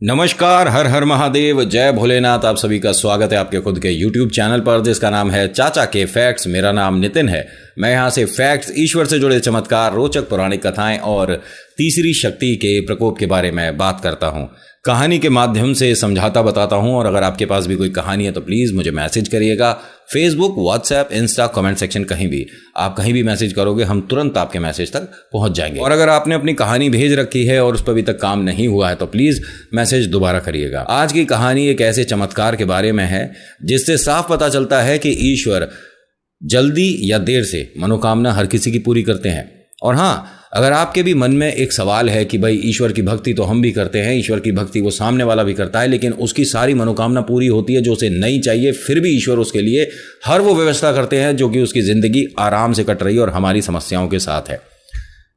नमस्कार, हर हर महादेव, जय भोलेनाथ। आप सभी का स्वागत है आपके खुद के YouTube चैनल पर जिसका नाम है चाचा के फैक्ट्स। मेरा नाम नितिन है। मैं यहाँ से फैक्ट्स, ईश्वर से जुड़े चमत्कार, रोचक पौराणिक कथाएं और तीसरी शक्ति के प्रकोप के बारे में बात करता हूँ। कहानी के माध्यम से समझाता बताता हूँ। और अगर आपके पास भी कोई कहानी है तो प्लीज़ मुझे मैसेज करिएगा। Facebook, WhatsApp, Insta, comment section, कहीं भी आप कहीं भी मैसेज करोगे हम तुरंत आपके मैसेज तक पहुँच जाएंगे। और अगर आपने अपनी कहानी भेज रखी है और उस पर अभी तक काम नहीं हुआ है तो प्लीज़ मैसेज दोबारा करिएगा। आज की कहानी एक ऐसे चमत्कार के बारे में है जिससे साफ पता चलता है कि ईश्वर जल्दी या देर से मनोकामना हर किसी की पूरी करते हैं। और हाँ, अगर आपके भी मन में एक सवाल है कि भाई ईश्वर की भक्ति तो हम भी करते हैं, ईश्वर की भक्ति वो सामने वाला भी करता है, लेकिन उसकी सारी मनोकामना पूरी होती है जो उसे नहीं चाहिए, फिर भी ईश्वर उसके लिए हर वो व्यवस्था करते हैं जो कि उसकी ज़िंदगी आराम से कट रही है और हमारी समस्याओं के साथ है।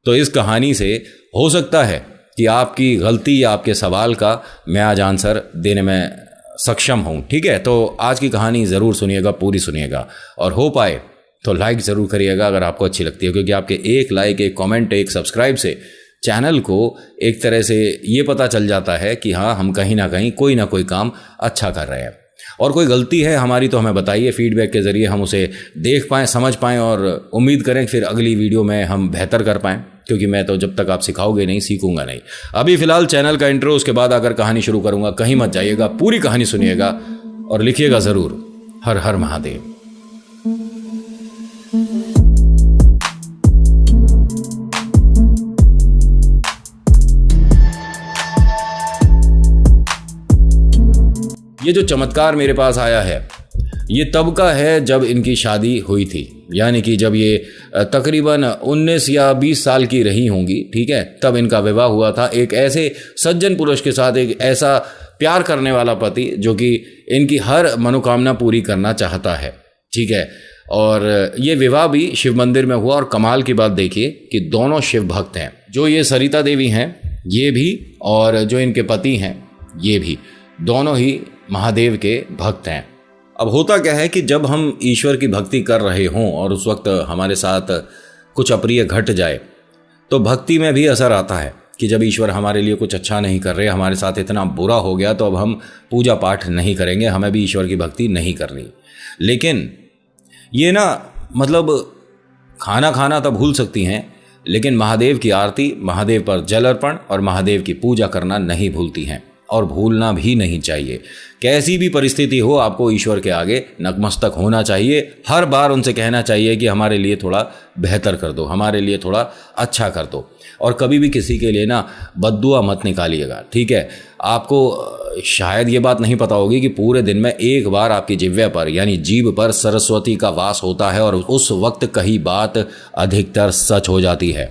तो इस कहानी से हो सकता है कि आपकी गलती या आपके सवाल का मैं आज आंसर देने में सक्षम हूँ। ठीक है, तो आज की कहानी ज़रूर सुनिएगा, पूरी सुनिएगा, और हो पाए तो लाइक ज़रूर करिएगा अगर आपको अच्छी लगती है, क्योंकि आपके एक लाइक, एक कमेंट, एक सब्सक्राइब से चैनल को एक तरह से ये पता चल जाता है कि हाँ, हम कहीं ना कहीं कोई ना कोई काम अच्छा कर रहे हैं। और कोई गलती है हमारी तो हमें बताइए, फीडबैक के ज़रिए हम उसे देख पाएँ, समझ पाएँ, और उम्मीद करें फिर अगली वीडियो में हम बेहतर कर पाएँ, क्योंकि मैं तो जब तक आप सिखाओगे नहीं सीखूंगा नहीं। अभी फ़िलहाल चैनल का इंट्रो, उसके बाद आकर कहानी शुरू करूँगा। कहीं मत जाइएगा, पूरी कहानी सुनिएगा और लिखिएगा ज़रूर, हर हर महादेव। ये जो चमत्कार मेरे पास आया है ये तब का है जब इनकी शादी हुई थी, यानी कि जब ये तकरीबन 19 या 20 साल की रही होंगी। ठीक है, तब इनका विवाह हुआ था एक ऐसे सज्जन पुरुष के साथ, एक ऐसा प्यार करने वाला पति जो कि इनकी हर मनोकामना पूरी करना चाहता है। ठीक है, और ये विवाह भी शिव मंदिर में हुआ। और कमाल की बात देखिए कि दोनों शिव भक्त हैं। जो ये सरिता देवी हैं ये भी, और जो इनके पति हैं ये भी, दोनों ही महादेव के भक्त हैं। अब होता क्या है कि जब हम ईश्वर की भक्ति कर रहे हों और उस वक्त हमारे साथ कुछ अप्रिय घट जाए तो भक्ति में भी असर आता है कि जब ईश्वर हमारे लिए कुछ अच्छा नहीं कर रहे, हमारे साथ इतना बुरा हो गया, तो अब हम पूजा पाठ नहीं करेंगे, हमें भी ईश्वर की भक्ति नहीं करनी। लेकिन ये ना, मतलब खाना खाना तो भूल सकती हैं, लेकिन महादेव की आरती, महादेव पर जल अर्पण और महादेव की पूजा करना नहीं भूलती हैं, और भूलना भी नहीं चाहिए। कैसी भी परिस्थिति हो, आपको ईश्वर के आगे नतमस्तक होना चाहिए। हर बार उनसे कहना चाहिए कि हमारे लिए थोड़ा बेहतर कर दो, हमारे लिए थोड़ा अच्छा कर दो। और कभी भी किसी के लिए ना बद्दुआ मत निकालिएगा। ठीक है, आपको शायद ये बात नहीं पता होगी कि पूरे दिन में एक बार आपकी जिह्वा पर, यानी जीभ पर सरस्वती का वास होता है, और उस वक्त कही बात अधिकतर सच हो जाती है।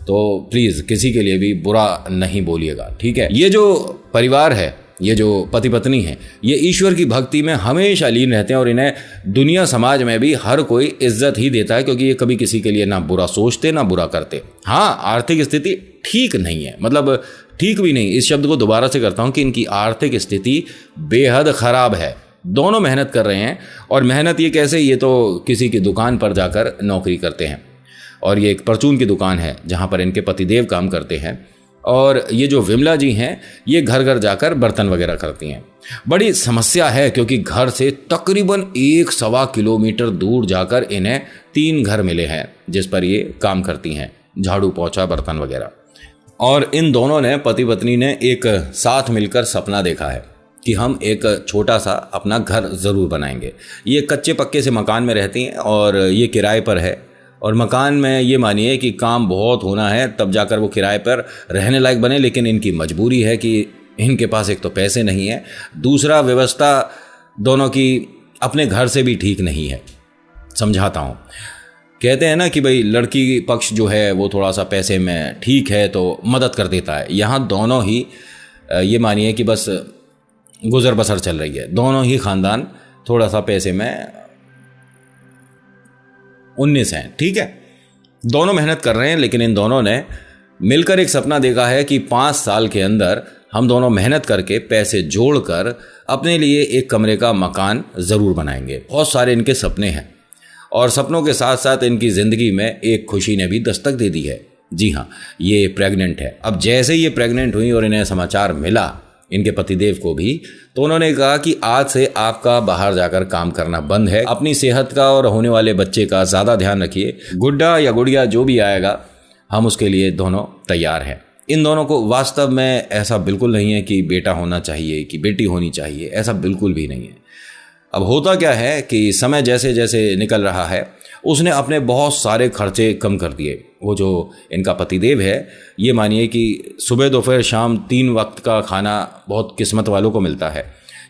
तो प्लीज़ किसी के लिए भी बुरा नहीं बोलिएगा। ठीक है, ये जो परिवार है, ये जो पति पत्नी है, ये ईश्वर की भक्ति में हमेशा लीन रहते हैं, और इन्हें दुनिया समाज में भी हर कोई इज्जत ही देता है, क्योंकि ये कभी किसी के लिए ना बुरा सोचते ना बुरा करते। हाँ, आर्थिक स्थिति ठीक नहीं है, मतलब ठीक भी नहीं, इस शब्द को दोबारा से करता हूँ कि इनकी आर्थिक स्थिति बेहद ख़राब है। दोनों मेहनत कर रहे हैं, और मेहनत ये कैसे, ये तो किसी की दुकान पर जाकर नौकरी करते हैं, और ये एक परचून की दुकान है जहाँ पर इनके पतिदेव काम करते हैं। और ये जो विमला जी हैं ये घर घर जाकर बर्तन वगैरह करती हैं। बड़ी समस्या है, क्योंकि घर से तकरीबन 1-1.25 किलोमीटर दूर जाकर इन्हें 3 घर मिले हैं जिस पर ये काम करती हैं, झाड़ू पोछा बर्तन वगैरह। और इन दोनों ने, पति पत्नी ने, एक साथ मिलकर सपना देखा है कि हम एक छोटा सा अपना घर ज़रूर बनाएंगे। ये कच्चे पक्के से मकान में रहती हैं और ये किराए पर है, और मकान में ये मानिए कि काम बहुत होना है तब जाकर वो किराए पर रहने लायक बने। लेकिन इनकी मजबूरी है कि इनके पास एक तो पैसे नहीं है, दूसरा व्यवस्था दोनों की अपने घर से भी ठीक नहीं है। समझाता हूँ, कहते हैं ना कि भाई लड़की पक्ष जो है वो थोड़ा सा पैसे में ठीक है तो मदद कर देता है। यहाँ दोनों ही ये मानिए कि बस गुजर बसर चल रही है, दोनों ही ख़ानदान थोड़ा सा पैसे में 19 हैं। ठीक है, दोनों मेहनत कर रहे हैं, लेकिन इन दोनों ने मिलकर एक सपना देखा है कि 5 साल के अंदर हम दोनों मेहनत करके पैसे जोड़कर अपने लिए एक कमरे का मकान ज़रूर बनाएंगे। बहुत सारे इनके सपने हैं, और सपनों के साथ साथ इनकी ज़िंदगी में एक खुशी ने भी दस्तक दे दी है। जी हाँ, ये प्रेग्नेंट है। अब जैसे ये प्रेग्नेंट हुई और इन्हें समाचार मिला इनके पतिदेव को भी। तो उन्होंने कहा कि आज से आपका बाहर जाकर काम करना बंद है, अपनी सेहत का और होने वाले बच्चे का ज़्यादा ध्यान रखिए। गुड्डा या गुड़िया जो भी आएगा हम उसके लिए दोनों तैयार हैं। इन दोनों को वास्तव में ऐसा बिल्कुल नहीं है कि बेटा होना चाहिए कि बेटी होनी चाहिए, ऐसा बिल्कुल भी नहीं है। अब होता क्या है कि समय जैसे जैसे निकल रहा है उसने अपने बहुत सारे खर्चे कम कर दिए। वो जो इनका पतिदेव है, ये मानिए कि सुबह दोपहर शाम 3 वक्त का खाना बहुत किस्मत वालों को मिलता है।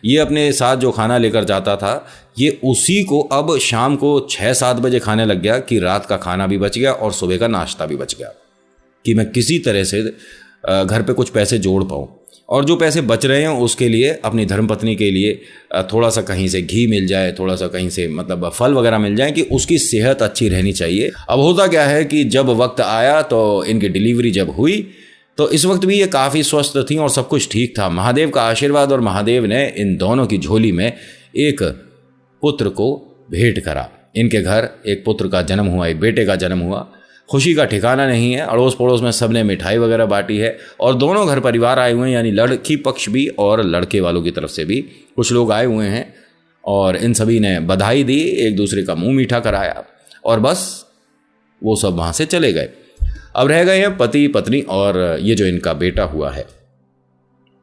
ये अपने साथ जो खाना लेकर जाता था ये उसी को अब शाम को 6-7 बजे खाने लग गया कि रात का खाना भी बच गया और सुबह का नाश्ता भी बच गया, कि मैं किसी तरह से घर पे कुछ पैसे जोड़ पाऊँ। और जो पैसे बच रहे हैं उसके लिए अपनी धर्मपत्नी के लिए थोड़ा सा कहीं से घी मिल जाए, थोड़ा सा कहीं से मतलब फल वगैरह मिल जाए कि उसकी सेहत अच्छी रहनी चाहिए। अब होता क्या है कि जब वक्त आया तो इनकी डिलीवरी जब हुई तो इस वक्त भी ये काफ़ी स्वस्थ थी और सब कुछ ठीक था। महादेव का आशीर्वाद और महादेव ने इन दोनों की झोली में एक पुत्र को भेंट करा। इनके घर एक पुत्र का जन्म हुआ, एक बेटे का जन्म हुआ। खुशी का ठिकाना नहीं है। अड़ोस पड़ोस में सबने मिठाई वगैरह बांटी है और दोनों घर परिवार आए हुए हैं, यानी लड़की पक्ष भी और लड़के वालों की तरफ से भी कुछ लोग आए हुए हैं और इन सभी ने बधाई दी, एक दूसरे का मुंह मीठा कराया और बस वो सब वहाँ से चले गए। अब रह गए हैं पति पत्नी और ये जो इनका बेटा हुआ है।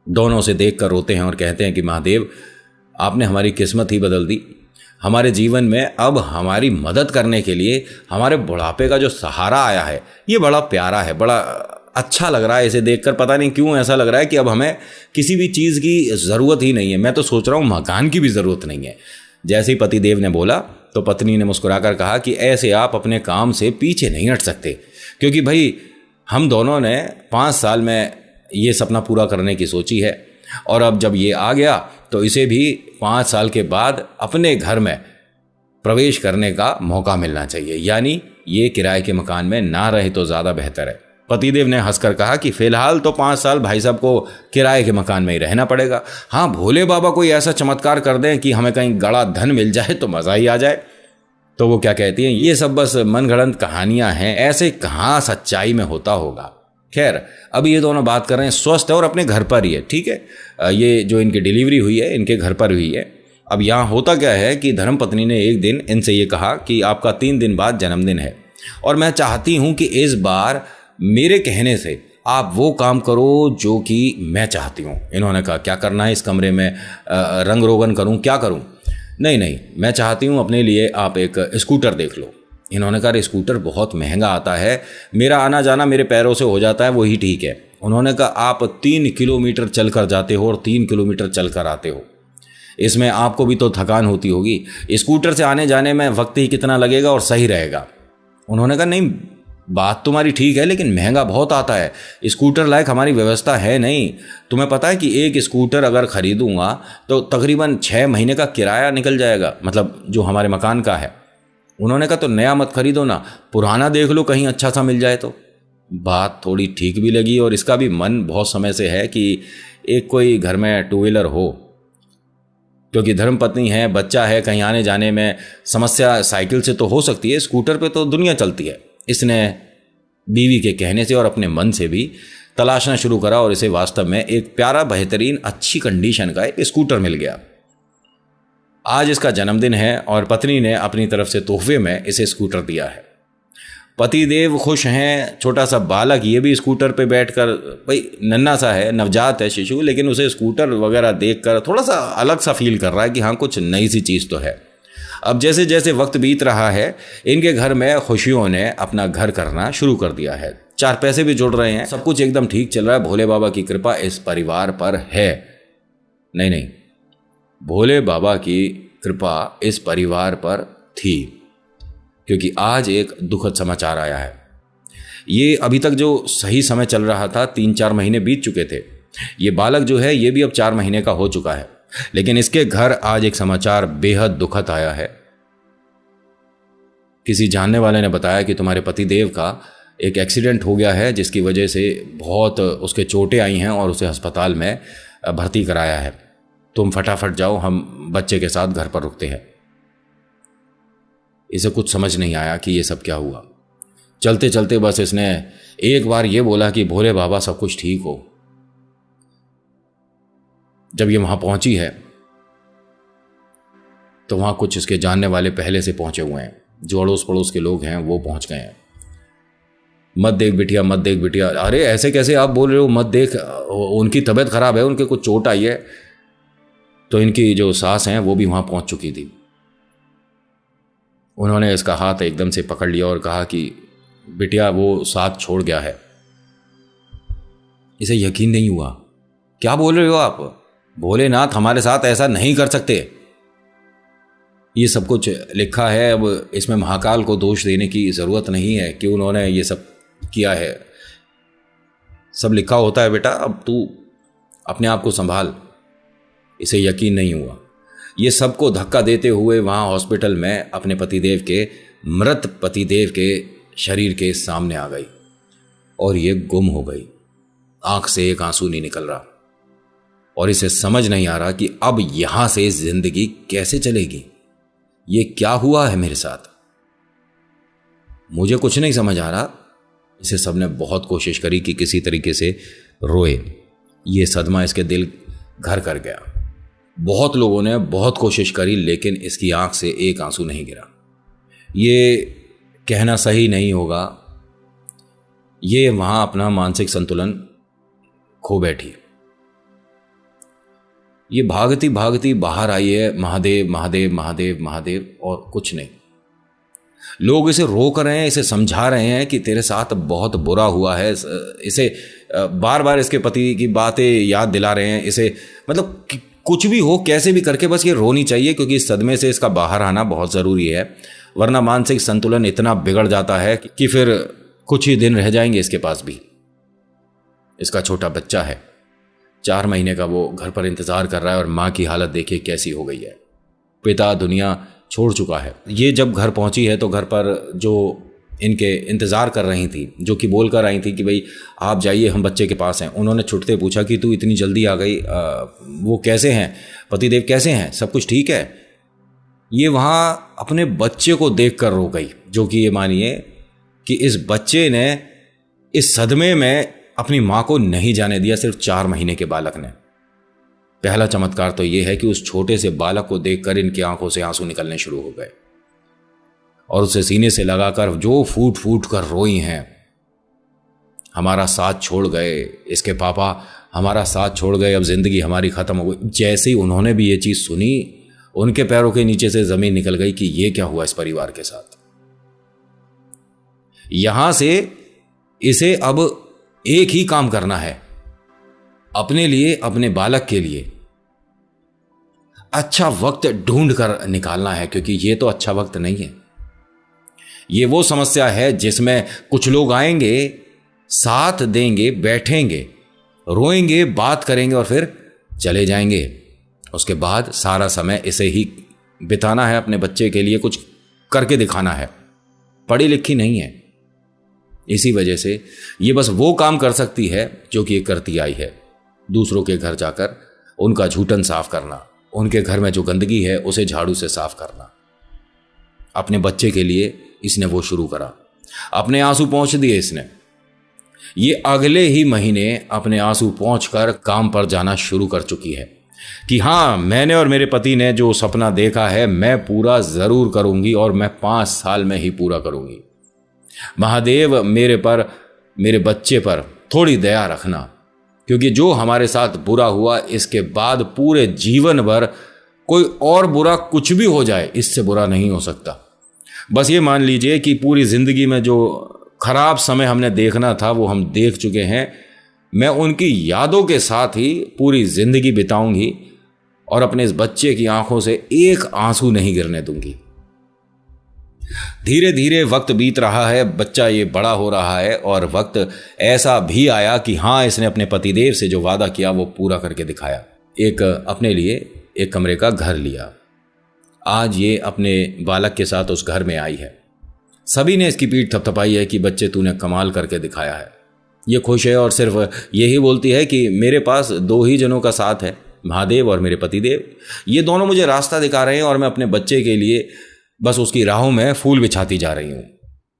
दोनों से देख कर रोते हैं और कहते हैं कि महादेव आपने हमारी किस्मत ही बदल दी। हमारे जीवन में अब हमारी मदद करने के लिए हमारे बुढ़ापे का जो सहारा आया है ये बड़ा प्यारा है, बड़ा अच्छा लग रहा है। इसे देखकर पता नहीं क्यों ऐसा लग रहा है कि अब हमें किसी भी चीज़ की ज़रूरत ही नहीं है। मैं तो सोच रहा हूँ मकान की भी ज़रूरत नहीं है। जैसे ही पतिदेव ने बोला तो पत्नी ने मुस्कुराकर कहा कि ऐसे आप अपने काम से पीछे नहीं हट सकते, क्योंकि भाई हम दोनों ने 5 साल में ये सपना पूरा करने की सोची है और अब जब ये आ गया तो इसे भी 5 साल के बाद अपने घर में प्रवेश करने का मौका मिलना चाहिए, यानी ये किराए के मकान में ना रहे तो ज़्यादा बेहतर है। पतिदेव ने हंसकर कहा कि फ़िलहाल तो 5 साल भाई साहब को किराए के मकान में ही रहना पड़ेगा। हाँ, भोले बाबा कोई ऐसा चमत्कार कर दें कि हमें कहीं गड़ा धन मिल जाए तो मज़ा ही आ जाए। तो वो क्या कहती हैं, ये सब बस मनगढ़ंत कहानियाँ हैं, ऐसे कहाँ सच्चाई में होता होगा। खैर, अभी ये दोनों बात कर रहे हैं स्वस्थ है और अपने घर पर ही है, ठीक है। ये जो इनकी डिलीवरी हुई है इनके घर पर हुई है। अब यहाँ होता क्या है कि धर्मपत्नी ने एक दिन इनसे ये कहा कि आपका 3 दिन बाद जन्मदिन है और मैं चाहती हूँ कि इस बार मेरे कहने से आप वो काम करो जो कि मैं चाहती हूँ। इन्होंने कहा क्या करना है इस कमरे में, रंग रोगन करूँ, क्या करूँ? नहीं, मैं चाहती हूँ अपने लिए आप एक स्कूटर देख लो। इन्होंने कहा स्कूटर बहुत महंगा आता है, मेरा आना जाना मेरे पैरों से हो जाता है, वही ठीक है। उन्होंने कहा आप 3 किलोमीटर चल कर जाते हो और 3 किलोमीटर चल कर आते हो, इसमें आपको भी तो थकान होती होगी, स्कूटर से आने जाने में वक्त ही कितना लगेगा और सही रहेगा। उन्होंने कहा नहीं, बात तुम्हारी ठीक है लेकिन महंगा बहुत आता है, स्कूटर लायक हमारी व्यवस्था है नहीं। तुम्हें पता है कि एक स्कूटर अगर ख़रीदूँगा तो तकरीबन 6 महीने का किराया निकल जाएगा, मतलब जो हमारे मकान का है। उन्होंने कहा तो नया मत खरीदो ना, पुराना देख लो कहीं अच्छा सा मिल जाए तो। बात थोड़ी ठीक भी लगी और इसका भी मन बहुत समय से है कि एक कोई घर में 2 व्हीलर हो, क्योंकि धर्मपत्नी है, बच्चा है, कहीं आने जाने में समस्या साइकिल से तो हो सकती है, स्कूटर पे तो दुनिया चलती है। इसने बीवी के कहने से और अपने मन से भी तलाशना शुरू करा और इसे वास्तव में एक प्यारा, बेहतरीन, अच्छी कंडीशन का एक स्कूटर मिल गया। आज इसका जन्मदिन है और पत्नी ने अपनी तरफ से तोहफे में इसे स्कूटर दिया है। पतिदेव खुश हैं, छोटा सा बालक ये भी स्कूटर पे बैठकर, भाई नन्हा सा है, नवजात है शिशु, लेकिन उसे स्कूटर वगैरह देखकर थोड़ा सा अलग सा फील कर रहा है कि हाँ कुछ नई सी चीज़ तो है। अब जैसे जैसे वक्त बीत रहा है इनके घर में खुशियों ने अपना घर करना शुरू कर दिया है, 4 पैसे भी जुड़ रहे हैं, सब कुछ एकदम ठीक चल रहा है। भोले बाबा की कृपा इस परिवार पर है। नहीं, भोले बाबा की कृपा इस परिवार पर थी, क्योंकि आज एक दुखद समाचार आया है। ये अभी तक जो सही समय चल रहा था, 3-4 महीने बीत चुके थे, ये बालक जो है ये भी अब 4 महीने का हो चुका है, लेकिन इसके घर आज एक समाचार बेहद दुखद आया है। किसी जानने वाले ने बताया कि तुम्हारे पतिदेव का एक एक्सीडेंट हो गया है, जिसकी वजह से बहुत उसके चोटें आई हैं और उसे अस्पताल में भर्ती कराया है। तुम फटाफट जाओ, हम बच्चे के साथ घर पर रुकते हैं। इसे कुछ समझ नहीं आया कि ये सब क्या हुआ। चलते चलते बस इसने एक बार ये बोला कि भोले बाबा सब कुछ ठीक हो। जब ये वहां पहुंची है तो वहां कुछ इसके जानने वाले पहले से पहुंचे हुए हैं, जो अड़ोस पड़ोस के लोग हैं वो पहुंच गए हैं। मत देख बिटिया, मत देख बिटिया। अरे ऐसे कैसे आप बोल रहे हो, मत देख, उनकी तबीयत खराब है, उनके कुछ चोट आई है। तो इनकी जो सास हैं वो भी वहां पहुंच चुकी थी। उन्होंने इसका हाथ एकदम से पकड़ लिया और कहा कि बिटिया वो साथ छोड़ गया है। इसे यकीन नहीं हुआ। क्या बोल रहे हो आप? भोलेनाथ हमारे साथ ऐसा नहीं कर सकते। ये सब कुछ लिखा है, अब इसमें महाकाल को दोष देने की ज़रूरत नहीं है कि उन्होंने ये सब किया है। सब लिखा होता है बेटा, अब तू अपने आप को संभाल। इसे यकीन नहीं हुआ। ये सबको धक्का देते हुए वहाँ हॉस्पिटल में अपने पतिदेव के, मृत पतिदेव के शरीर के सामने आ गई और ये गुम हो गई। आंख से एक आंसू नहीं निकल रहा और इसे समझ नहीं आ रहा कि अब यहां से जिंदगी कैसे चलेगी। ये क्या हुआ है मेरे साथ, मुझे कुछ नहीं समझ आ रहा। इसे सबने बहुत कोशिश करी कि किसी तरीके से रोए। ये सदमा इसके दिल घर कर गया। बहुत लोगों ने बहुत कोशिश करी लेकिन इसकी आंख से एक आंसू नहीं गिरा। ये कहना सही नहीं होगा, ये वहां अपना मानसिक संतुलन खो बैठी। ये भागती भागती बाहर आई है, महादेव महादेव महादेव महादेव, और कुछ नहीं। लोग इसे रोक रहे हैं, इसे समझा रहे हैं कि तेरे साथ बहुत बुरा हुआ है। इसे बार बार इसके पति की बातें याद दिला रहे हैं। इसे मतलब कुछ भी हो, कैसे भी करके बस ये रोनी चाहिए, क्योंकि इस सदमे से इसका बाहर आना बहुत ज़रूरी है, वरना मानसिक संतुलन इतना बिगड़ जाता है कि फिर कुछ ही दिन रह जाएंगे इसके पास भी। इसका छोटा बच्चा है, 4 महीने का, वो घर पर इंतज़ार कर रहा है और माँ की हालत देखिए कैसी हो गई है। पिता दुनिया छोड़ चुका है। ये जब घर पहुंची है तो घर पर जो इनके इंतज़ार कर रही थी, जो कि बोल कर आई थी कि भाई आप जाइए, हम बच्चे के पास हैं, उन्होंने छुटते पूछा कि तू इतनी जल्दी आ गई, वो कैसे हैं, पतिदेव कैसे हैं, सब कुछ ठीक है? ये वहाँ अपने बच्चे को देख कर रो गई, जो कि ये मानिए कि इस बच्चे ने इस सदमे में अपनी माँ को नहीं जाने दिया, सिर्फ 4 महीने के बालक ने। पहला चमत्कार तो यह है कि उस छोटे से बालक को देखकर इनकी आंखों से आंसू निकलने शुरू हो गए और उसे सीने से लगाकर जो फूट फूट कर रोई हैं, हमारा साथ छोड़ गए, इसके पापा हमारा साथ छोड़ गए, अब जिंदगी हमारी खत्म हो गई। जैसे ही उन्होंने भी ये चीज सुनी, उनके पैरों के नीचे से जमीन निकल गई कि ये क्या हुआ इस परिवार के साथ। यहां से इसे अब एक ही काम करना है, अपने लिए, अपने बालक के लिए अच्छा वक्त ढूंढ कर निकालना है, क्योंकि ये तो अच्छा वक्त नहीं है। ये वो समस्या है जिसमें कुछ लोग आएंगे, साथ देंगे, बैठेंगे, रोएंगे, बात करेंगे और फिर चले जाएंगे। उसके बाद सारा समय इसे ही बिताना है, अपने बच्चे के लिए कुछ करके दिखाना है। पढ़ी लिखी नहीं है, इसी वजह से ये बस वो काम कर सकती है जो कि ये करती आई है, दूसरों के घर जाकर उनका झूठन साफ करना, उनके घर में जो गंदगी है उसे झाड़ू से साफ करना। अपने बच्चे के लिए इसने वो शुरू करा, अपने आंसू पहुंच दिए इसने। ये अगले ही महीने अपने आंसू पहुंचकर काम पर जाना शुरू कर चुकी है कि हाँ, मैंने और मेरे पति ने जो सपना देखा है मैं पूरा जरूर करूंगी और मैं 5 साल में ही पूरा करूंगी। महादेव मेरे पर, मेरे बच्चे पर थोड़ी दया रखना, क्योंकि जो हमारे साथ बुरा हुआ इसके बाद पूरे जीवन भर कोई और बुरा कुछ भी हो जाए इससे बुरा नहीं हो सकता। बस ये मान लीजिए कि पूरी जिंदगी में जो खराब समय हमने देखना था वो हम देख चुके हैं। मैं उनकी यादों के साथ ही पूरी जिंदगी बिताऊंगी और अपने इस बच्चे की आंखों से एक आंसू नहीं गिरने दूंगी। धीरे धीरे वक्त बीत रहा है, बच्चा ये बड़ा हो रहा है और वक्त ऐसा भी आया कि हाँ, इसने अपने पतिदेव से जो वादा किया वो पूरा करके दिखाया। एक अपने लिए एक कमरे का घर लिया। आज ये अपने बालक के साथ उस घर में आई है। सभी ने इसकी पीठ थपथपाई है कि बच्चे तूने कमाल करके दिखाया है। ये खुश है और सिर्फ यही बोलती है कि मेरे पास 2 ही जनों का साथ है, महादेव और मेरे पतिदेव। ये दोनों मुझे रास्ता दिखा रहे हैं और मैं अपने बच्चे के लिए बस उसकी राहों में फूल बिछाती जा रही हूँ।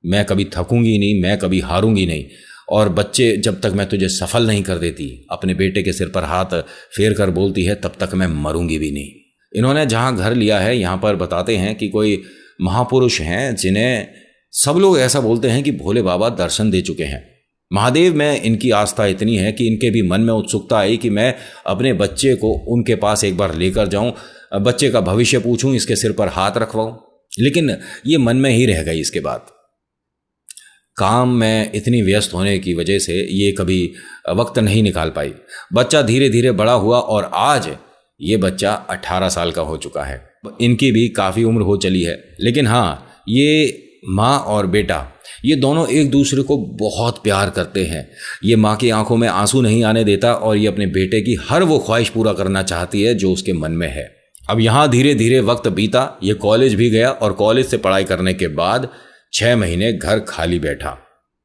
मैं कभी थकूंगी नहीं, मैं कभी हारूंगी नहीं और बच्चे जब तक मैं तुझे सफल नहीं कर देती, अपने बेटे के सिर पर हाथ फेर कर बोलती है, तब तक मैं मरूंगी भी नहीं। इन्होंने जहाँ घर लिया है यहाँ पर बताते हैं कि कोई महापुरुष हैं जिन्हें सब लोग ऐसा बोलते हैं कि भोले बाबा दर्शन दे चुके हैं। महादेव में इनकी आस्था इतनी है कि इनके भी मन में उत्सुकता आई कि मैं अपने बच्चे को उनके पास एक बार लेकर जाऊं, बच्चे का भविष्य पूछूं, इसके सिर पर हाथ रखवाऊं। लेकिन ये मन में ही रह गई। इसके बाद काम में इतनी व्यस्त होने की वजह से ये कभी वक्त नहीं निकाल पाई। बच्चा धीरे धीरे बड़ा हुआ और आज ये बच्चा 18 साल का हो चुका है। इनकी भी काफ़ी उम्र हो चली है, लेकिन हाँ, ये माँ और बेटा ये दोनों एक दूसरे को बहुत प्यार करते हैं। ये माँ की आंखों में आंसू नहीं आने देता और ये अपने बेटे की हर वो ख्वाहिश पूरा करना चाहती है जो उसके मन में है। अब यहाँ धीरे धीरे वक्त बीता, ये कॉलेज भी गया और कॉलेज से पढ़ाई करने के बाद 6 महीने घर खाली बैठा।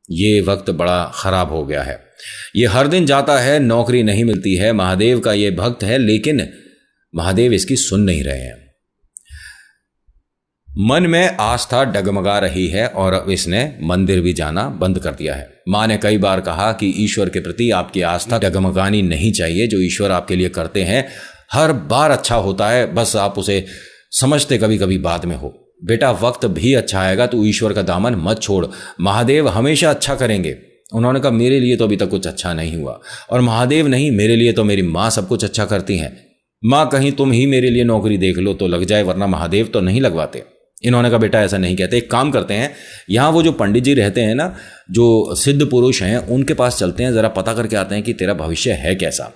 ये वक्त बड़ा ख़राब हो गया है। ये हर दिन जाता है, नौकरी नहीं मिलती है। महादेव का ये भक्त है, लेकिन महादेव इसकी सुन नहीं रहे हैं। मन में आस्था डगमगा रही है और अब इसने मंदिर भी जाना बंद कर दिया है। माँ ने कई बार कहा कि ईश्वर के प्रति आपकी आस्था डगमगानी नहीं चाहिए। जो ईश्वर आपके लिए करते हैं हर बार अच्छा होता है, बस आप उसे समझते कभी कभी बाद में हो। बेटा, वक्त भी अच्छा आएगा, तू ईश्वर का दामन मत छोड़, महादेव हमेशा अच्छा करेंगे। उन्होंने कहा, मेरे लिए तो अभी तक कुछ अच्छा नहीं हुआ, और महादेव नहीं, मेरे लिए तो मेरी माँ सब कुछ अच्छा करती हैं। माँ, कहीं तुम ही मेरे लिए नौकरी देख लो तो लग जाए, वरना महादेव तो नहीं लगवाते। इन्होंने कहा, बेटा ऐसा नहीं कहते, एक काम करते हैं, यहाँ वो जो पंडित जी रहते हैं ना, जो सिद्ध पुरुष हैं, उनके पास चलते हैं, ज़रा पता करके आते हैं कि तेरा भविष्य है कैसा।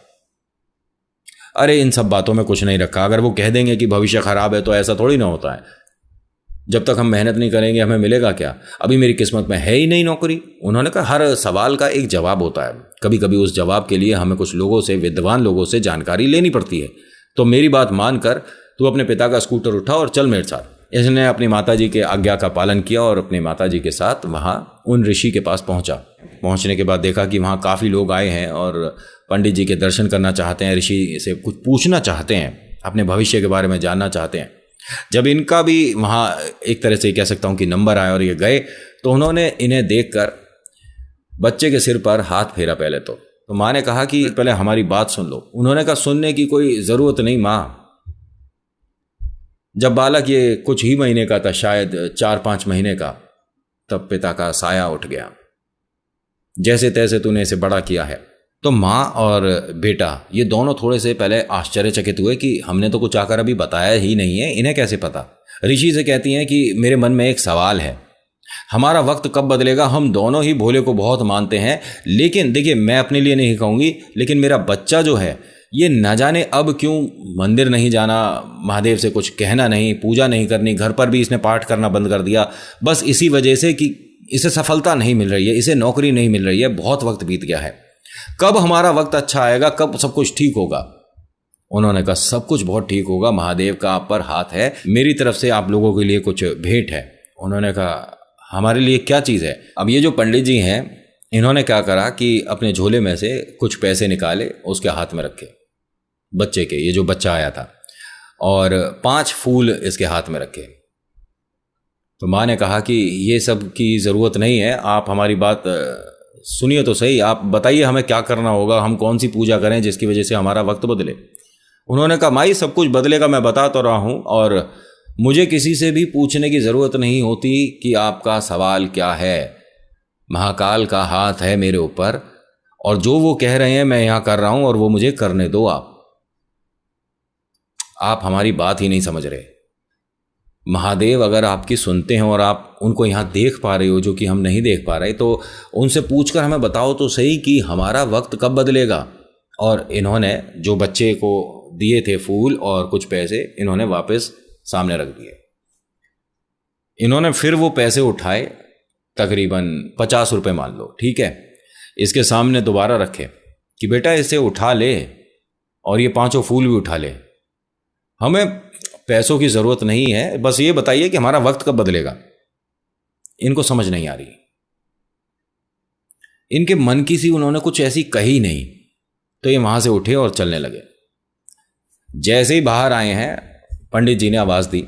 अरे इन सब बातों में कुछ नहीं रखा। अगर वो कह देंगे कि भविष्य खराब है तो ऐसा थोड़ी ना होता है। जब तक हम मेहनत नहीं करेंगे हमें मिलेगा क्या? अभी मेरी किस्मत में है ही नहीं नौकरी। उन्होंने कहा, हर सवाल का एक जवाब होता है। कभी कभी उस जवाब के लिए हमें कुछ लोगों से, विद्वान लोगों से जानकारी लेनी पड़ती है। तो मेरी बात मानकर तू अपने पिता का स्कूटर उठा और चल मेरे साथ। इसने अपनी माताजी के आज्ञा का पालन किया और अपनी माताजी के साथ वहाँ उन ऋषि के पास पहुँचा। पहुँचने के बाद देखा कि वहाँ काफ़ी लोग आए हैं और पंडित जी के दर्शन करना चाहते हैं, ऋषि से कुछ पूछना चाहते हैं, अपने भविष्य के बारे में जानना चाहते हैं। जब इनका भी वहाँ एक तरह से कह सकता हूँ कि नंबर आया और ये गए, तो उन्होंने इन्हें देखकर बच्चे के सिर पर हाथ फेरा पहले तो माँ ने कहा कि पहले हमारी बात सुन लो। उन्होंने कहा, सुनने की कोई ज़रूरत नहीं माँ। जब बालक ये कुछ ही महीने का था, शायद 4-5 महीने का, तब पिता का साया उठ गया। जैसे तैसे तूने इसे बड़ा किया है। तो माँ और बेटा ये दोनों थोड़े से पहले आश्चर्यचकित हुए कि हमने तो कुछ आकर अभी बताया ही नहीं है, इन्हें कैसे पता। ऋषि से कहती हैं कि मेरे मन में एक सवाल है, हमारा वक्त कब बदलेगा? हम दोनों ही भोले को बहुत मानते हैं, लेकिन देखिए, मैं अपने लिए नहीं कहूँगी, लेकिन मेरा बच्चा जो है ये न जाने अब क्यों मंदिर नहीं जाना, महादेव से कुछ कहना नहीं, पूजा नहीं करनी, घर पर भी इसने पाठ करना बंद कर दिया, बस इसी वजह से कि इसे सफलता नहीं मिल रही है, इसे नौकरी नहीं मिल रही है, बहुत वक्त बीत गया है। कब हमारा वक्त अच्छा आएगा, कब सब कुछ ठीक होगा? उन्होंने कहा, सब कुछ बहुत ठीक होगा, महादेव का आप पर हाथ है, मेरी तरफ से आप लोगों के लिए कुछ भेंट है। उन्होंने कहा, हमारे लिए क्या चीज़ है? अब ये जो पंडित जी हैं, इन्होंने क्या करा कि अपने झोले में से कुछ पैसे निकाले, उसके हाथ में रखे, बच्चे के, ये जो बच्चा आया था, और 5 फूल इसके हाथ में रखे। तो माँ ने कहा कि ये सब की ज़रूरत नहीं है, आप हमारी बात सुनिए तो सही, आप बताइए हमें क्या करना होगा, हम कौन सी पूजा करें जिसकी वजह से हमारा वक्त बदले। उन्होंने कहा, माई सब कुछ बदलेगा, मैं बता तो रहा हूँ, और मुझे किसी से भी पूछने की ज़रूरत नहीं होती कि आपका सवाल क्या है। महाकाल का हाथ है मेरे ऊपर, और जो वो कह रहे हैं मैं यहाँ कर रहा हूँ, और वो मुझे करने दो। आप हमारी बात ही नहीं समझ रहे। महादेव अगर आपकी सुनते हैं और आप उनको यहाँ देख पा रहे हो, जो कि हम नहीं देख पा रहे, तो उनसे पूछकर हमें बताओ तो सही कि हमारा वक्त कब बदलेगा। और इन्होंने जो बच्चे को दिए थे फूल और कुछ पैसे, इन्होंने वापस सामने रख दिए। इन्होंने फिर वो पैसे उठाए, तकरीबन 50 रुपये मान लो, ठीक है, इसके सामने दोबारा रखे कि बेटा इसे उठा ले और ये 5 फूल भी उठा ले, हमें पैसों की ज़रूरत नहीं है, बस ये बताइए कि हमारा वक्त कब बदलेगा। इनको समझ नहीं आ रही, इनके मन की सी उन्होंने कुछ ऐसी कही नहीं, तो ये वहाँ से उठे और चलने लगे। जैसे ही बाहर आए हैं, पंडित जी ने आवाज़ दी,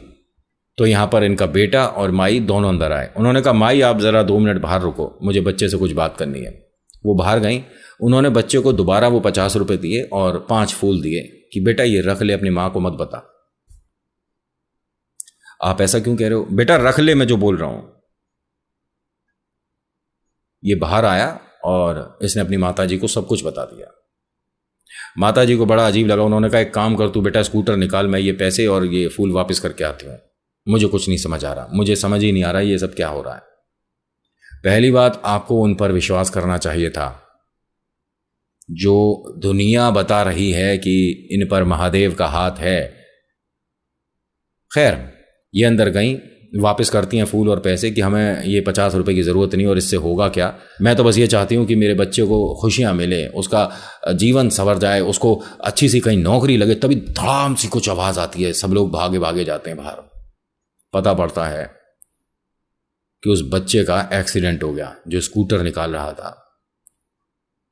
तो यहाँ पर इनका बेटा और माई दोनों अंदर आए। उन्होंने कहा, माई आप ज़रा 2 मिनट बाहर रुको, मुझे बच्चे से कुछ बात करनी है। वो बाहर गईं, उन्होंने बच्चे को दोबारा वो 50 रुपये दिए और 5 फूल दिए कि बेटा ये रख ले, अपनी माँ को मत बता। आप ऐसा क्यों कह रहे हो? बेटा रख ले, मैं जो बोल रहा हूं। ये बाहर आया और इसने अपनी माताजी को सब कुछ बता दिया। माताजी को बड़ा अजीब लगा। उन्होंने कहा एक काम कर तू बेटा, स्कूटर निकाल, मैं ये पैसे और ये फूल वापस करके आती हूँ, मुझे कुछ नहीं समझ आ रहा, मुझे समझ ही नहीं आ रहा ये सब क्या हो रहा है। पहली बात, आपको उन पर विश्वास करना चाहिए था। जो दुनिया बता रही है कि इन पर महादेव का हाथ है। खैर, ये अंदर गई, वापस करती हैं फूल और पैसे कि हमें ये 50 रुपए की ज़रूरत नहीं और इससे होगा क्या, मैं तो बस ये चाहती हूँ कि मेरे बच्चे को खुशियाँ मिले, उसका जीवन संवर जाए, उसको अच्छी सी कहीं नौकरी लगे। तभी धड़ाम सी कुछ आवाज़ आती है, सब लोग भागे भागे जाते हैं बाहर। पता पड़ता है कि उस बच्चे का एक्सीडेंट हो गया जो स्कूटर निकाल रहा था।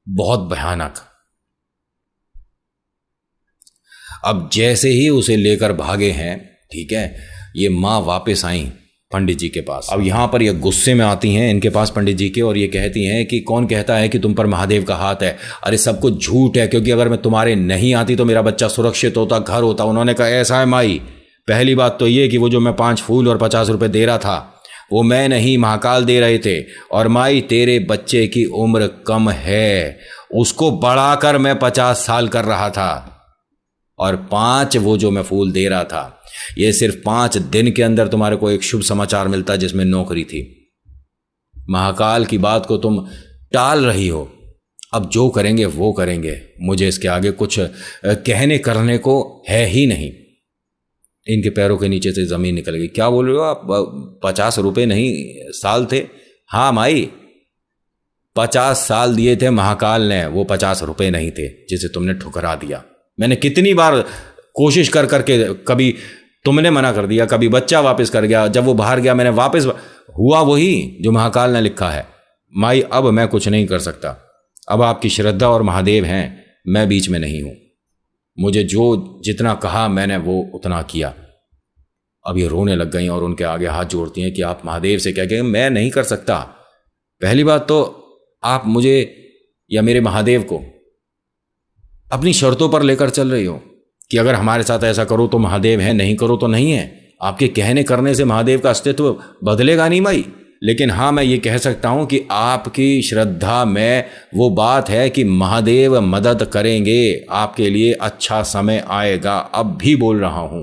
बहुत भयानक। अब जैसे ही उसे लेकर भागे हैं, ठीक है, ये माँ वापस आई पंडित जी के पास। अब यहां पर ये गुस्से में आती हैं इनके पास पंडित जी के, और ये कहती हैं कि कौन कहता है कि तुम पर महादेव का हाथ है? अरे सब कुछ झूठ है, क्योंकि अगर मैं तुम्हारे नहीं आती तो मेरा बच्चा सुरक्षित होता, घर होता। उन्होंने कहा ऐसा है माई, पहली बात तो ये कि वो जो मैं 5 फूल और 50 रुपए दे रहा था वो मैं नहीं, महाकाल दे रहे थे। और माई तेरे बच्चे की उम्र कम है, उसको बढ़ाकर मैं 50 साल कर रहा था, और 5 वो जो मैं फूल दे रहा था, ये सिर्फ 5 दिन के अंदर तुम्हारे को एक शुभ समाचार मिलता जिसमें नौकरी थी। महाकाल की बात को तुम टाल रही हो। अब जो करेंगे वो करेंगे, मुझे इसके आगे कुछ कहने करने को है ही नहीं। इनके पैरों के नीचे से जमीन निकल गई। क्या बोल रहे हो आप? 50 रुपए नहीं, साल थे। हाँ माई, 50 साल दिए थे महाकाल ने, वो 50 रुपए नहीं थे जिसे तुमने ठुकरा दिया। मैंने कितनी बार कोशिश कर करके, कभी तुमने मना कर दिया, कभी बच्चा वापस कर गया, जब वो बाहर गया मैंने वापस, हुआ वही जो महाकाल ने लिखा है। माई अब मैं कुछ नहीं कर सकता, अब आपकी श्रद्धा और महादेव हैं, मैं बीच में नहीं हूं। मुझे जो जितना कहा मैंने वो उतना किया। अब ये रोने लग गई और उनके आगे हाथ जोड़ती हैं कि आप महादेव से क्या कहें, मैं नहीं कर सकता। पहली बात तो आप मुझे या मेरे महादेव को अपनी शर्तों पर लेकर चल रही हो कि अगर हमारे साथ ऐसा करो तो महादेव है, नहीं करो तो नहीं है। आपके कहने करने से महादेव का अस्तित्व बदलेगा नहीं माई। लेकिन हाँ, मैं ये कह सकता हूं कि आपकी श्रद्धा में वो बात है कि महादेव मदद करेंगे, आपके लिए अच्छा समय आएगा। अब भी बोल रहा हूं,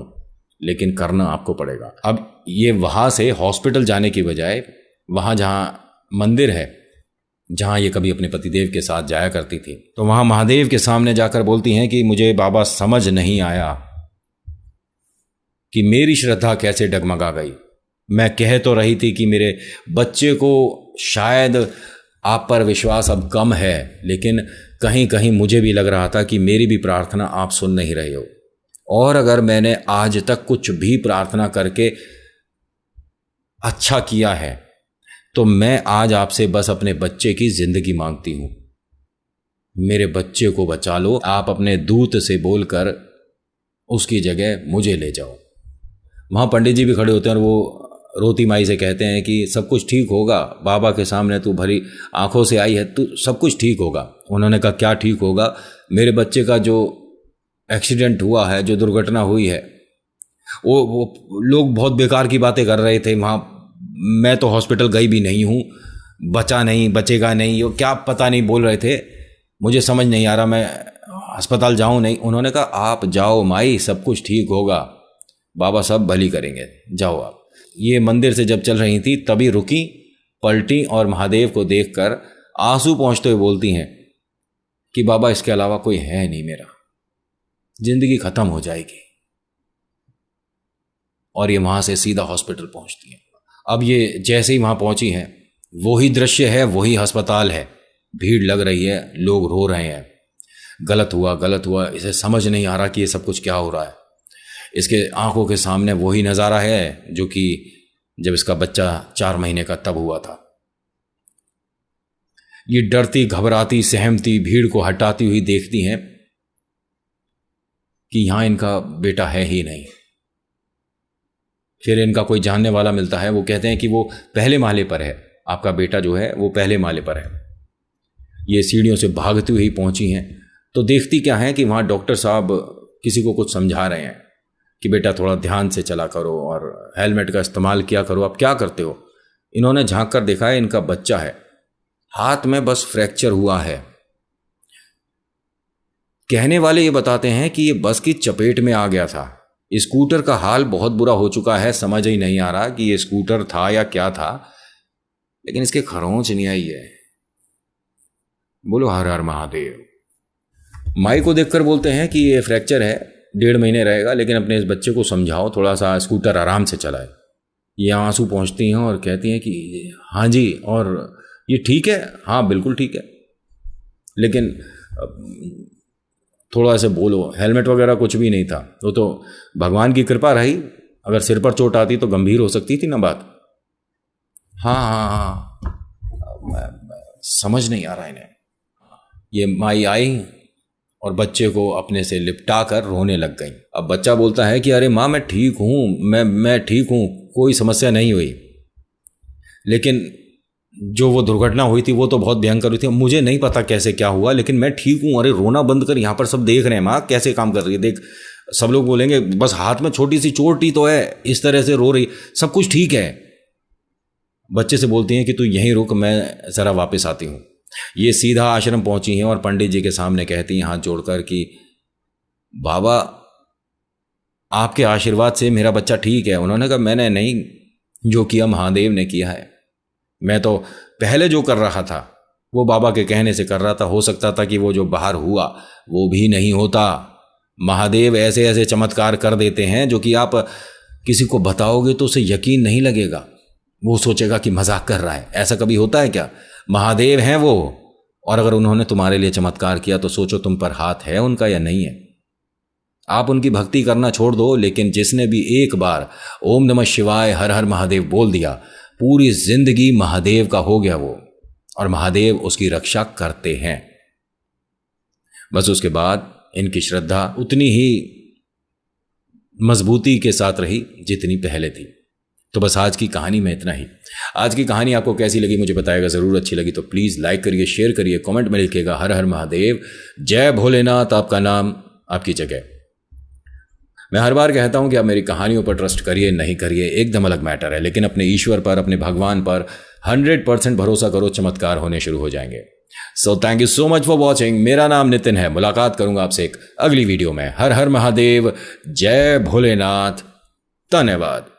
लेकिन करना आपको पड़ेगा। अब ये वहां से हॉस्पिटल जाने की बजाय वहां जहां मंदिर है, जहां ये कभी अपने पतिदेव के साथ जाया करती थी, तो वहां महादेव के सामने जाकर बोलती हैं कि मुझे बाबा समझ नहीं आया कि मेरी श्रद्धा कैसे डगमगा गई। मैं कह तो रही थी कि मेरे बच्चे को शायद आप पर विश्वास अब कम है, लेकिन कहीं कहीं मुझे भी लग रहा था कि मेरी भी प्रार्थना आप सुन नहीं रहे हो। और अगर मैंने आज तक कुछ भी प्रार्थना करके अच्छा किया है तो मैं आज आपसे बस अपने बच्चे की जिंदगी मांगती हूं। मेरे बच्चे को बचा लो, आप अपने दूत से बोलकर उसकी जगह मुझे ले जाओ। वहां पंडित जी भी खड़े होते हैं और वो रोती माई से कहते हैं कि सब कुछ ठीक होगा, बाबा के सामने तू भरी आंखों से आई है, तू सब कुछ ठीक होगा। उन्होंने कहा क्या ठीक होगा? मेरे बच्चे का जो एक्सीडेंट हुआ है, जो दुर्घटना हुई है, वो लोग बहुत बेकार की बातें कर रहे थे वहाँ। मैं तो हॉस्पिटल गई भी नहीं हूँ, बचा नहीं, बचेगा नहीं, वो क्या पता नहीं बोल रहे थे, मुझे समझ नहीं आ रहा, मैं अस्पताल जाऊँ नहीं। उन्होंने कहा आप जाओ माई, सब कुछ ठीक होगा, बाबा सब भली करेंगे, जाओ आप। ये मंदिर से जब चल रही थी तभी रुकी, पलटी और महादेव को देखकर आंसू पहुँचते हुए बोलती हैं कि बाबा इसके अलावा कोई है नहीं, मेरा जिंदगी खत्म हो जाएगी। और ये वहां से सीधा हॉस्पिटल पहुंचती है। अब ये जैसे ही वहां पहुंची हैं, वही दृश्य है, वही अस्पताल है, भीड़ लग रही है, लोग रो रहे हैं, गलत हुआ गलत हुआ। इसे समझ नहीं आ रहा कि ये सब कुछ क्या हो रहा है। इसके आंखों के सामने वही नज़ारा है जो कि जब इसका बच्चा 4 महीने का तब हुआ था। ये डरती घबराती सहमती भीड़ को हटाती हुई देखती हैं कि यहां इनका बेटा है ही नहीं। फिर इनका कोई जानने वाला मिलता है, वो कहते हैं कि वो पहले माले पर है, आपका बेटा जो है वो पहले माले पर है। ये सीढ़ियों से भागती हुई पहुंची हैं तो देखती क्या है कि वहाँ डॉक्टर साहब किसी को कुछ समझा रहे हैं कि बेटा थोड़ा ध्यान से चला करो और हेलमेट का इस्तेमाल किया करो। आप क्या करते हो? इन्होंने झांक कर देखा है, इनका बच्चा है, हाथ में बस फ्रैक्चर हुआ है। कहने वाले ये बताते हैं कि ये बस की चपेट में आ गया था। स्कूटर का हाल बहुत बुरा हो चुका है, समझ ही नहीं आ रहा कि ये स्कूटर था या क्या था, लेकिन इसके खरोंच नहीं आई है। बोलो हर हर महादेव। माई को देखकर बोलते हैं कि ये फ्रैक्चर है, 1.5 महीने रहेगा, लेकिन अपने इस बच्चे को समझाओ थोड़ा सा स्कूटर आराम से चलाए। ये आंसू पहुँचती हैं और कहती हैं कि हाँ जी, और ये ठीक है? हाँ बिल्कुल ठीक है, लेकिन थोड़ा से बोलो। हेलमेट वगैरह कुछ भी नहीं था, वो तो भगवान की कृपा रही, अगर सिर पर चोट आती तो गंभीर हो सकती थी ना बात। हाँ हाँ हाँ, समझ नहीं आ रहा इन्हें। ये माई आई और बच्चे को अपने से लिपटा कर रोने लग गई। अब बच्चा बोलता है कि अरे माँ मैं ठीक हूँ, मैं ठीक हूँ, कोई समस्या नहीं हुई, लेकिन जो वो दुर्घटना हुई थी वो तो बहुत भयंकर हुई थी। मुझे नहीं पता कैसे क्या हुआ, लेकिन मैं ठीक हूँ। अरे रोना बंद कर, यहाँ पर सब देख रहे हैं माँ कैसे काम कर रही है, देख। सब लोग बोलेंगे बस हाथ में छोटी सी चोट ही तो है, इस तरह से रो रही, सब कुछ ठीक है। बच्चे से बोलती हैं कि तू यहीं रुक, मैं ज़रा वापस आती हूँ। ये सीधा आश्रम पहुंची हैं और पंडित जी के सामने कहती हैं हाथ जोड़कर कि बाबा आपके आशीर्वाद से मेरा बच्चा ठीक है। उन्होंने कहा मैंने नहीं, जो किया महादेव ने किया है। मैं तो पहले जो कर रहा था वो बाबा के कहने से कर रहा था। हो सकता था कि वो जो बाहर हुआ वो भी नहीं होता। महादेव ऐसे ऐसे चमत्कार कर देते हैं जो कि आप किसी को बताओगे तो उसे यकीन नहीं लगेगा, वो सोचेगा कि मजाक कर रहा है। ऐसा कभी होता है क्या? महादेव हैं वो, और अगर उन्होंने तुम्हारे लिए चमत्कार किया तो सोचो तुम पर हाथ है उनका या नहीं है। आप उनकी भक्ति करना छोड़ दो, लेकिन जिसने भी एक बार ओम नमः शिवाय हर हर महादेव बोल दिया, पूरी जिंदगी महादेव का हो गया वो, और महादेव उसकी रक्षा करते हैं। बस उसके बाद इनकी श्रद्धा उतनी ही मजबूती के साथ रही जितनी पहले थी। तो बस आज की कहानी में इतना ही। आज की कहानी आपको कैसी लगी मुझे बताएगा ज़रूर। अच्छी लगी तो प्लीज़ लाइक करिए, शेयर करिए, कमेंट में लिखिएगा हर हर महादेव, जय भोलेनाथ, आपका नाम आपकी जगह। मैं हर बार कहता हूं कि आप मेरी कहानियों पर ट्रस्ट करिए नहीं करिए एकदम अलग मैटर है, लेकिन अपने ईश्वर पर, अपने भगवान पर 100% भरोसा करो, चमत्कार होने शुरू हो जाएंगे। So thank you so much for watching. मेरा नाम नितिन है। मुलाकात करूंगा आपसे एक अगली वीडियो में। हर हर महादेव, जय भोलेनाथ, धन्यवाद।